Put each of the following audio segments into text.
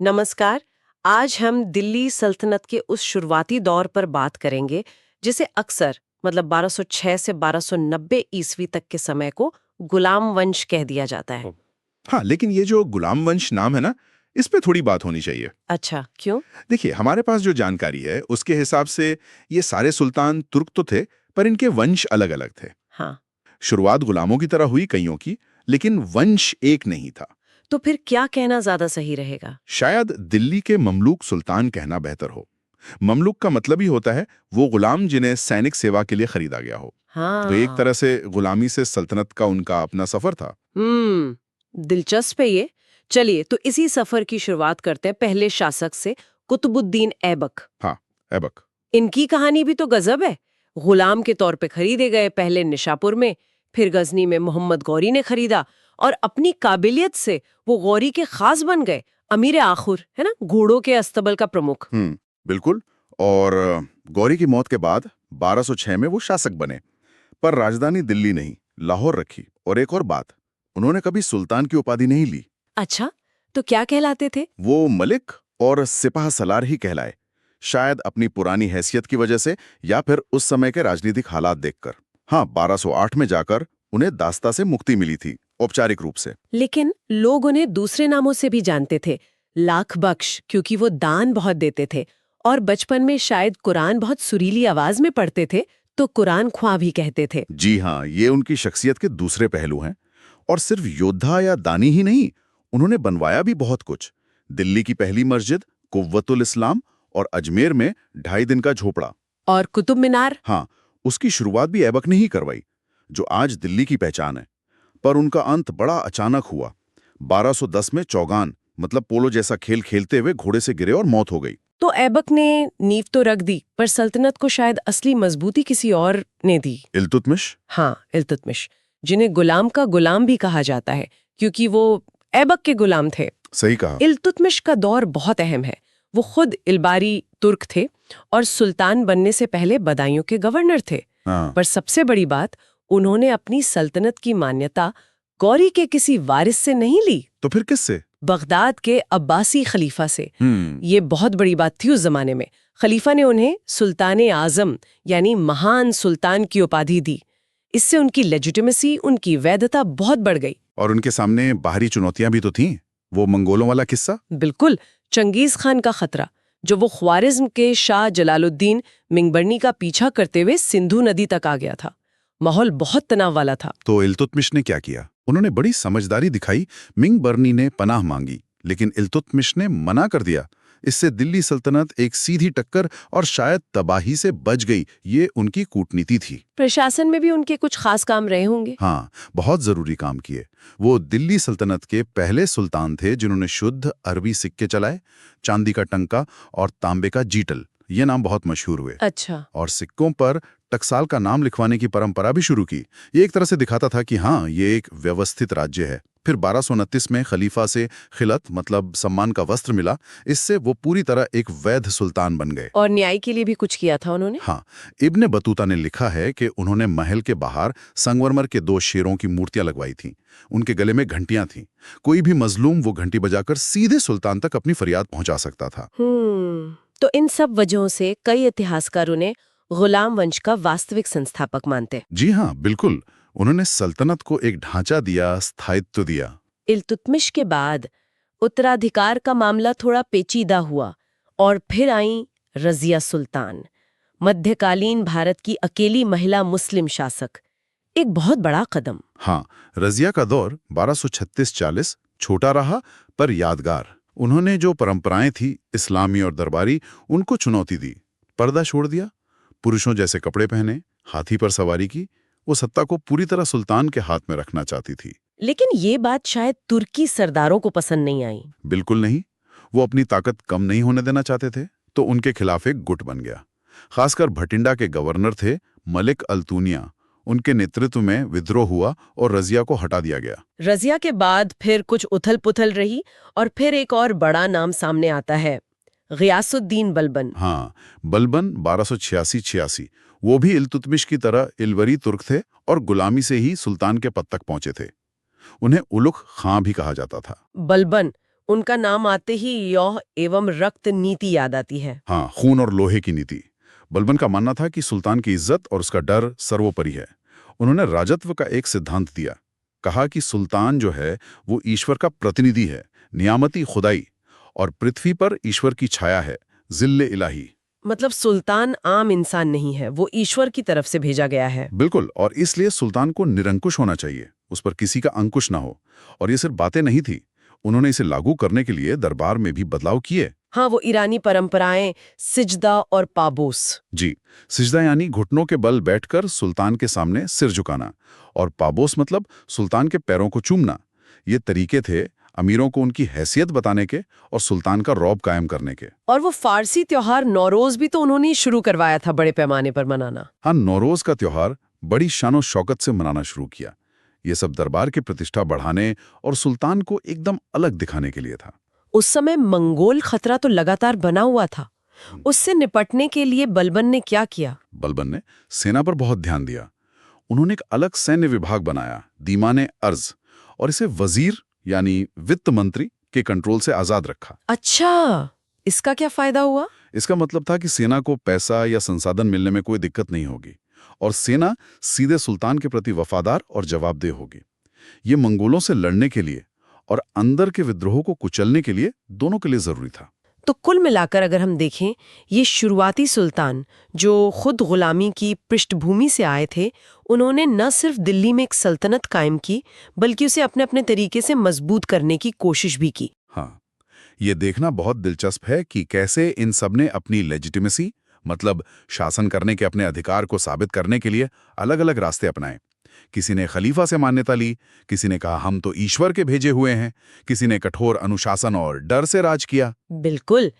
नमस्कार। आज हम दिल्ली सल्तनत के उस शुरुआती दौर पर बात करेंगे जिसे अक्सर 1206 से 1290 ईस्वी तक के समय को गुलाम वंश कह दिया जाता है। हाँ, लेकिन ये जो गुलाम वंश नाम है ना, इस पे थोड़ी बात होनी चाहिए। अच्छा, क्यों? देखिए, हमारे पास जो जानकारी है उसके हिसाब से ये सारे सुल्तान तुर्क तो थे, पर इनके वंश अलग-अलग थे। हाँ, शुरुआत गुलामों की तरह हुई कईयों की, लेकिन वंश एक नहीं था। तो फिर क्या कहना ज्यादा सही रहेगा? शायद दिल्ली के ममलूक सुल्तान कहना बेहतर हो। ममलूक का मतलब ही होता है वो गुलाम जिन्हें सैनिक सेवा के लिए खरीदा गया हो। तो एक हाँ। तरह से गुलामी से सल्तनत का उनका अपना सफर था। दिलचस्प है ये। चलिए, तो इसी सफर की शुरुआत करते हैं पहले शासक से, कुतुबुद्दीन ऐबक। हाँ, ऐबक। इनकी कहानी भी तो गजब है। गुलाम के तौर पे खरीदे गए, पहले निशापुर में, फिर गजनी में मोहम्मद गौरी ने खरीदा और अपनी काबिलियत से वो गौरी के खास बन गए। अमीर आखुर है ना, घोड़ों के अस्तबल का प्रमुख। बिल्कुल। और गौरी की मौत के बाद 1206 में वो शासक बने, पर राजधानी दिल्ली नहीं, लाहौर रखी। और एक और बात, उन्होंने कभी सुल्तान की उपाधि नहीं ली। अच्छा, तो क्या कहलाते थे? वो मलिक और सिपाह सलार ही कहलाए, शायद अपनी पुरानी हैसियत की वजह से या फिर उस समय के राजनीतिक हालात देखकर। हाँ, 1208 में जाकर उन्हें दास्ता से मुक्ति मिली थी, औपचारिक रूप से। लेकिन लोग उन्हें दूसरे नामों से भी जानते थे। लाख बख्श, क्योंकि वो दान बहुत देते थे, और बचपन में शायद कुरान बहुत सुरीली आवाज में पढ़ते थे, तो कुरान ख्वां भी कहते थे। जी हाँ, ये उनकी शख्सियत के दूसरे पहलू हैं। और सिर्फ योद्धा या दानी ही नहीं, उन्होंने बनवाया भी बहुत कुछ। दिल्ली की पहली मस्जिद कुव्वतुल इस्लाम और अजमेर में 2.5 दिन का झोपड़ा। और कुतुब मीनार? हाँ, उसकी शुरुआत भी ऐबक ने ही करवाई, जो आज दिल्ली की पहचान है। पर उनका अंत बड़ा अचानक हुआ। 1210 में चौगान मतलब पोलो जैसा खेल खेलते हुए घोड़े से गिरे और मौत हो गई। तो ऐबक ने नींव तो रख दी, पर सल्तनत को शायद असली मजबूती किसी और ने दी। इल्तुतमिश। हाँ, इल्तुतमिश, जिन्हें गुलाम का गुलाम भी कहा जाता है, क्योंकि वो ऐबक के गुलाम थे। सही कहा। इल्तुतमिश का दौर बहुत अहम है। वो खुद इलबारी तुर्क थे और सुल्तान बनने से पहले बदायूं के गवर्नर थे। हाँ। पर सबसे बड़ी बात, उन्होंने अपनी सल्तनत की मान्यता गौरी के किसी वारिस से नहीं ली, तो फिर किससे? बगदाद के अब्बासी खलीफा से। हम्म। ये बहुत बड़ी बात थी उस जमाने में। खलीफा ने उन्हें सुल्तान आजम यानी महान सुल्तान की उपाधि दी। इससे उनकी लेजिटिमेसी, उनकी वैधता बहुत बढ़ गई। और उनके सामने बाहरी चुनौतियां भी तो थीं। वो मंगोलों वाला किस्सा। बिल्कुल, चंगेज खान का खतरा, जो वो ख्वारिज्म के शाह जलालुद्दीन मिंगबरनी का पीछा करते हुए सिंधु नदी तक आ गया था। माहौल बहुत तनाव वाला था। तो इल्तुतमिश ने क्या किया? उन्होंने बड़ी समझदारी दिखाई। मिंगबरनी ने पनाह मांगी, लेकिन इल्तुतमिश ने मना कर दिया। इससे दिल्ली सल्तनत एक सीधी टक्कर और शायद तबाही से बच गई। ये उनकी कूटनीति थी। प्रशासन में भी उनके कुछ खास काम रहे होंगे। हाँ, बहुत जरूरी काम किए। वो दिल्ली सल्तनत के पहले सुल्तान थे जिन्होंने शुद्ध अरबी सिक्के चलाए, चांदी का टंका और तांबे का जीटल। ये नाम बहुत मशहूर हुए। अच्छा। और सिक्कों पर टकसाल का नाम लिखवाने की परंपरा भी शुरू की। ये एक तरह से दिखाता था कि हाँ, ये एक व्यवस्थित राज्य है। फिर 1229 में खलीफा से खिलत मतलब सम्मान का वस्त्र मिला। इससे वो पूरी तरह एक वैध सुल्तान बन गए। और न्याय के लिए भी कुछ किया था उन्होंने। हाँ, इब्ने बतूता ने लिखा है कि उन्होंने महल के बाहर संगमरमर के 2 शेरों की मूर्तियां लगवाई थीं। उनके गले में घंटियां थीं। कोई भी मजलूम वो घंटी बजाकर सीधे सुल्तान तक अपनी फरियाद पहुंचा सकता था। तो इन सब वजहों से कई इतिहासकार उन्हें गुलाम वंश का वास्तविक संस्थापक मानते। जी हाँ, बिल्कुल। उन्होंने सल्तनत को एक ढांचा दिया, स्थायित्व दिया। इल्तुतमिश के बाद उत्तराधिकार का मामला थोड़ा पेचीदा हुआ और फिर आई रजिया सुल्तान, मध्यकालीन भारत की अकेली महिला मुस्लिम शासक। एक बहुत बड़ा कदम। हाँ, रजिया का दौर 1236-40 छोटा रहा पर यादगार। उन्होंने जो परंपराएं थी इस्लामी और दरबारी, उनको चुनौती दी। पर्दा छोड़ दिया, पुरुषों जैसे कपड़े पहने, हाथी पर सवारी की। वो सत्ता को पूरी तरह सुल्तान के हाथ में रखना चाहती थी। लेकिन ये बात शायद तुर्की सरदारों को पसंद नहीं आई। बिल्कुल नहीं। वो अपनी ताकत कम नहीं होने देना चाहते थे, तो उनके खिलाफ एक गुट बन गया। खासकर भटिंडा के गवर्नर थे मलिक अल्तूनिया। उनके नेतृत्व में विद्रोह हुआ और रजिया को हटा दिया गया। रजिया के बाद फिर कुछ उथल पुथल रही और फिर एक और बड़ा नाम सामने आता है, गियासुद्दीन बलबन। हाँ, बलबन 1286-86। वो भी इल्तुतमिश की तरह इलवरी तुर्क थे और गुलामी से ही सुल्तान के पद तक पहुंचे थे। उन्हें उलुग खां भी कहा जाता था। बलबन उनका नाम आते ही यौह एवं रक्त नीति याद आती है। हाँ, खून और लोहे की नीति। बलबन का मानना था कि सुल्तान की इज्जत और उसका डर सर्वोपरि है। उन्होंने राजत्व का एक सिद्धांत दिया। कहा कि सुल्तान जो है वो ईश्वर का प्रतिनिधि है, नियामती खुदाई, और पृथ्वी पर ईश्वर की छाया है, जिल्ले इलाही। मतलब सुल्तान आम इंसान नहीं है, वो ईश्वर की तरफ से भेजा गया है। बिल्कुल, और इसलिए सुल्तान को निरंकुश होना चाहिए, उस पर किसी का अंकुश ना हो। और ये सिर्फ बातें नहीं थी, उन्होंने इसे लागू करने के लिए दरबार में भी बदलाव किए। हाँ, वो ईरानी परंपराएं सिजदा और पाबोस। जी, सिजदा यानी घुटनों के बल बैठकर सुल्तान के सामने सिर झुकाना, और पाबोस मतलब सुल्तान के पैरों को चूमना। ये तरीके थे अमीरों को उनकी हैसियत बताने के और सुल्तान का रौब कायम करने के। और वो फारसी त्योहार नौरोज भी तो उन्होंने ही शुरू करवाया था बड़े पैमाने पर मनाना। हाँ, नौरोज का त्योहार बड़ी शानो शौकत से मनाना शुरू किया। ये सब दरबार की प्रतिष्ठा बढ़ाने और सुल्तान को एकदम अलग दिखाने के लिए था। उस समय मंगोल खतरा तो लगातार बना हुआ था। उससे निपटने के लिए बलबन ने क्या किया? बलबन ने सेना पर बहुत ध्यान दिया। उन्होंने एक अलग सैन्य विभाग बनाया, दीवाने अर्ज, और इसे वजीर यानी वित्त मंत्री के कंट्रोल से आजाद रखा। अच्छा, इसका क्या फायदा हुआ? इसका मतलब था कि सेना को पैसा या संसाधन मिलने में कोई दिक्कत नहीं होगी, और सेना सीधे सुल्तान के प्रति वफादार और जवाबदेह होगी। ये मंगोलों से लड़ने के लिए और अंदर के विद्रोह को कुचलने के लिए, दोनों के लिए जरूरी था। तो कुल मिलाकर अगर हम देखें, ये शुरुआती सुल्तान जो खुद गुलामी की पृष्ठभूमि से आए थे, उन्होंने न सिर्फ दिल्ली में एक सल्तनत कायम की, बल्कि उसे अपने अपने तरीके से मजबूत करने की कोशिश भी की। हाँ, ये देखना बहुत दिलचस्प है कि कैसे इन सब ने अपनी लेजिटिमेसी, मतलब शासन करने के अपने अधिकार को साबित करने के लिए अलग अलग रास्ते अपनाए। किसी ने खलीफा से मान्यता ली, किसी ने कहा हम तो ईश्वर के भेजे हुए हैं, किसी ने कठोर अनुशासन और डर से राज किया। बिल्कुल,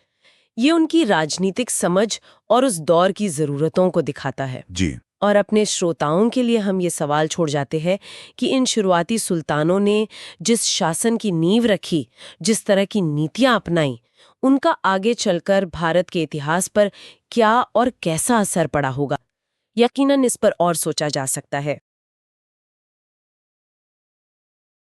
ये उनकी राजनीतिक समझ और उस दौर की जरूरतों को दिखाता है। जी, और अपने श्रोताओं के लिए हम ये सवाल छोड़ जाते हैं कि इन शुरुआती सुल्तानों ने जिस शासन की नींव रखी, जिस तरह की नीतियां अपनाई, उनका आगे चलकर भारत के इतिहास पर क्या और कैसा असर पड़ा होगा। यकीनन इस पर और सोचा जा सकता है।